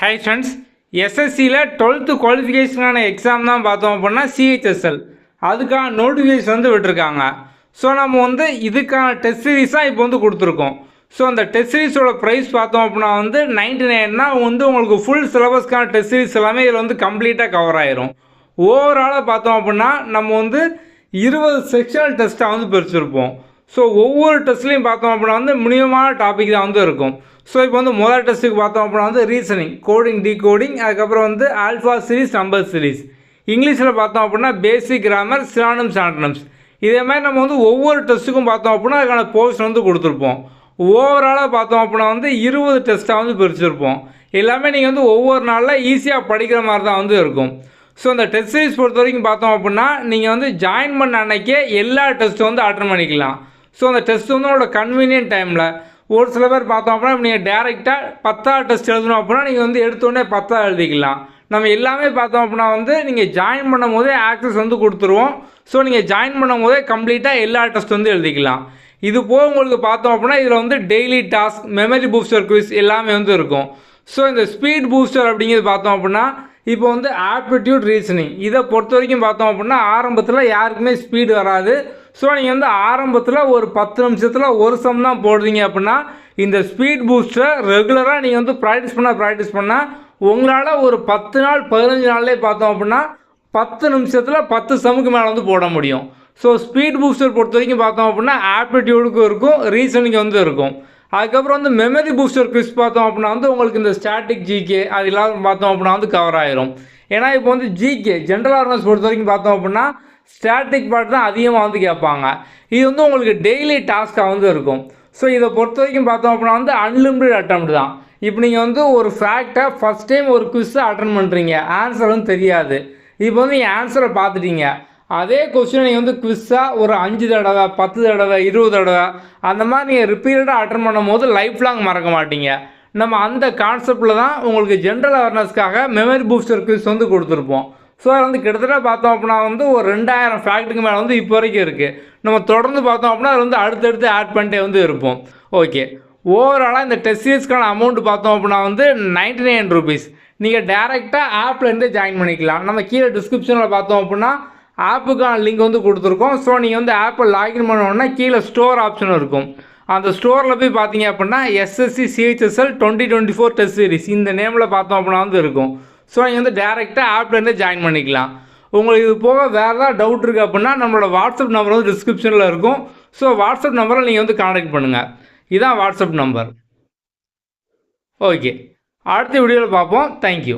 Hi friends, எஸ்எஸ்சியில் 12th குவாலிஃபிகேஷனான exam தான் பார்த்தோம் அப்படின்னா சிஹெச்எஸ்எல். அதுக்கான நோட்டிஃபிகேஷன் வந்து விட்டுருக்காங்க. ஸோ நம்ம வந்து இதுக்கான டெஸ்ட் சீரீஸாக இப்போ வந்து கொடுத்துருக்கோம். ஸோ அந்த டெஸ்ட் சீரீஸோட ப்ரைஸ் பார்த்தோம் அப்படின்னா வந்து 99னா வந்து உங்களுக்கு ஃபுல் சிலபஸ்க்கான டெஸ்ட் சீரீஸ் எல்லாமே இதில் வந்து கம்ப்ளீட்டாக கவர் ஆயிரும். ஓவராலாக பார்த்தோம் அப்படின்னா நம்ம வந்து 20 செக்ஷனல் டெஸ்ட்டாக வந்து பிரிச்சிருப்போம். ஸோ ஒவ்வொரு டெஸ்ட்லையும் பார்த்தோம் அப்படின்னா வந்து மினிமமான டாபிக் தான் வந்து இருக்கும். ஸோ இப்போ வந்து முதல் டெஸ்ட்டுக்கு பார்த்தோம் அப்படின்னா வந்து ரீசனிங், கோடிங், டீகோடிங், அதுக்கப்புறம் வந்து ஆல்ஃபா சீரீஸ், நம்பர் சீரீஸ். இங்கிலீஷில் பார்த்தோம் அப்படின்னா பேசிக் கிராமர், சினானிம்ஸ், ஆண்டனிம்ஸ். இதே மாதிரி நம்ம வந்து ஒவ்வொரு டெஸ்ட்டுக்கும் பார்த்தோம் அப்படின்னா அதுக்கான போர்ஷன் வந்து கொடுத்துருப்போம். ஓவராலாக பார்த்தோம் அப்படின்னா வந்து 20 டெஸ்ட்டாக வந்து பிரிச்சிருப்போம். எல்லாமே நீங்கள் வந்து ஒவ்வொரு நாளில் ஈஸியாக படிக்கிற மாதிரி தான் வந்து இருக்கும். ஸோ அந்த டெஸ்ட் சீரீஸ் பொறுத்த வரைக்கும் பார்த்தோம் அப்படின்னா நீங்கள் வந்து ஜாயின் பண்ண அன்னைக்கே எல்லா டெஸ்ட்டும் வந்து அட்டன் பண்ணிக்கலாம். ஸோ அந்த டெஸ்ட் வந்து உங்களோட கன்வீனியன்ட் டைமில் ஒரு சில பேர் பார்த்தோம் அப்படின்னா நீங்கள் டேரெக்டாக 10வது டெஸ்ட் எழுதணும் அப்படின்னா நீங்கள் வந்து எடுத்தோடனே 10வது எழுதிக்கலாம். நம்ம எல்லாமே பார்த்தோம் அப்படின்னா வந்து நீங்கள் ஜாயின் பண்ணும் போதே ஆக்சஸ் வந்து கொடுத்துருவோம். ஸோ நீங்கள் ஜாயின் பண்ணும் போதே கம்ப்ளீட்டாக எல்லா டெஸ்ட் வந்து எழுதிக்கலாம். இது போக உங்களுக்கு பார்த்தோம் அப்படின்னா இதில் வந்து daily task, memory booster quiz எல்லாமே வந்து இருக்கும். ஸோ இந்த ஸ்பீட் பூஸ்டர் அப்படிங்கிறது பார்த்தோம் அப்படின்னா இப்போ வந்து ஆப்டிடியூட், ரீசனிங் இதை பொறுத்த வரைக்கும் பார்த்தோம் அப்படின்னா ஆரம்பத்தில் யாருக்குமே ஸ்பீடு வராது. ஸோ நீங்கள் வந்து ஆரம்பத்தில் ஒரு 10 நிமிஷத்தில் ஒரு சம் தான் போடுறீங்க அப்படின்னா இந்த ஸ்பீட் பூஸ்டரை ரெகுலராக நீங்கள் வந்து ப்ராக்டிஸ் பண்ணால் உங்களால் ஒரு 10 நாள் 15 நாள்லேயே பார்த்தோம் அப்படின்னா 10 நிமிஷத்தில் 10 சம்முக்கு மேலே வந்து போட முடியும். ஸோ ஸ்பீட் பூஸ்டர் பொறுத்த வரைக்கும் பார்த்தோம் அப்படின்னா ஆப்டிடியூடுக்கும் இருக்கும், ரீசனிங் வந்து இருக்கும். அதுக்கப்புறம் வந்து மெமரி பூஸ்டர் குவிஸ் பார்த்தோம் அப்படின்னா வந்து உங்களுக்கு இந்த ஸ்டாட்டிக், ஜிகே அது எல்லாம் பார்த்தோம் அப்படின்னா வந்து கவர் ஆயிரும். ஏன்னா இப்போ வந்து ஜிகே ஜென்ரல் அவேர்னஸ் பொறுத்த வரைக்கும் பார்த்தோம் அப்படின்னா ஸ்டாட்டிக் பார்ட் தான் அதிகமாக வந்து கேட்பாங்க. இது வந்து உங்களுக்கு டெய்லி டாஸ்க்காக வந்து இருக்கும். ஸோ இதை பொறுத்த வரைக்கும் பார்த்தோம் அப்படின்னா வந்து அன்லிமிட்டட் அட்டெம்ப்ட் தான். இப்போ நீங்கள் வந்து ஒரு ஃபேக்டை ஃபஸ்ட் டைம் ஒரு குவிஸை அட்டன் பண்ணுறீங்க, ஆன்சர் வந்து தெரியாது. இப்போ வந்து நீங்கள் ஆன்சரை பார்த்துட்டீங்க, அதே கொஸ்டினை நீங்கள் வந்து குவிஸாக ஒரு 5 தடவை, 10 தடவை, 20 தடவை அந்த மாதிரி நீங்கள் ரிப்பீட்டடாக அட்டன் பண்ணும் போது லைஃப் லாங் மறக்க மாட்டீங்க. நம்ம அந்த கான்செப்டில் தான் உங்களுக்கு ஜென்ரல் அவேர்னஸ்க்காக மெமரி பூஸ்டர் குவிஸ் வந்து கொடுத்துருப்போம். ஸோ அது வந்து கிட்டத்தட்ட பார்த்தோம் அப்படின்னா வந்து ஒரு 2000 ஃபேக்ட்டுக்கு மேலே வந்து இப்போ வரைக்கும் இருக்குது. நம்ம தொடர்ந்து பார்த்தோம் அப்படின்னா அது வந்து அடுத்தடுத்து ஆட் பண்ணிட்டே வந்து இருப்போம். ஓகே, ஓவராலாக இந்த டெஸ்ட் சீரீஸ்க்கான அமௌண்ட் பார்த்தோம் அப்படின்னா வந்து 99 rupees. நீங்கள் டேரெக்டாக ஆப்லேருந்தே ஜாயின் பண்ணிக்கலாம். நம்ம கீழே டிஸ்கிரிப்ஷனில் பார்த்தோம் அப்படின்னா ஆப்புக்கான லிங்க் வந்து கொடுத்துருக்கோம். ஸோ நீங்கள் வந்து ஆப்பை லாகின் பண்ணோன்னா கீழே ஸ்டோர் ஆப்ஷன் இருக்கும். அந்த ஸ்டோரில் போய் பார்த்தீங்க அப்படின்னா எஸ்எஸ்சி சிஹெச்எஸ்எல் 2024 டெஸ்ட் சீரிஸ் இந்த நேமில் பார்த்தோம் அப்படின்னா வந்து இருக்கும். ஸோ நீங்கள் வந்து டேரெக்டாக ஆப்லேருந்தே ஜாயின் பண்ணிக்கலாம். உங்களுக்கு இது போக வேறு ஏதாவது டவுட் இருக்குது அப்படின்னா நம்மளோட வாட்ஸ்அப் நம்பர் வந்து டிஸ்கிரிப்ஷனில் இருக்கும். ஸோ வாட்ஸ்அப் நம்பரை நீங்கள் வந்து கான்டாக்ட் பண்ணுங்கள். இதுதான் வாட்ஸ்அப் நம்பர். ஓகே, அடுத்த வீடியோவில் பார்ப்போம். தேங்க்யூ.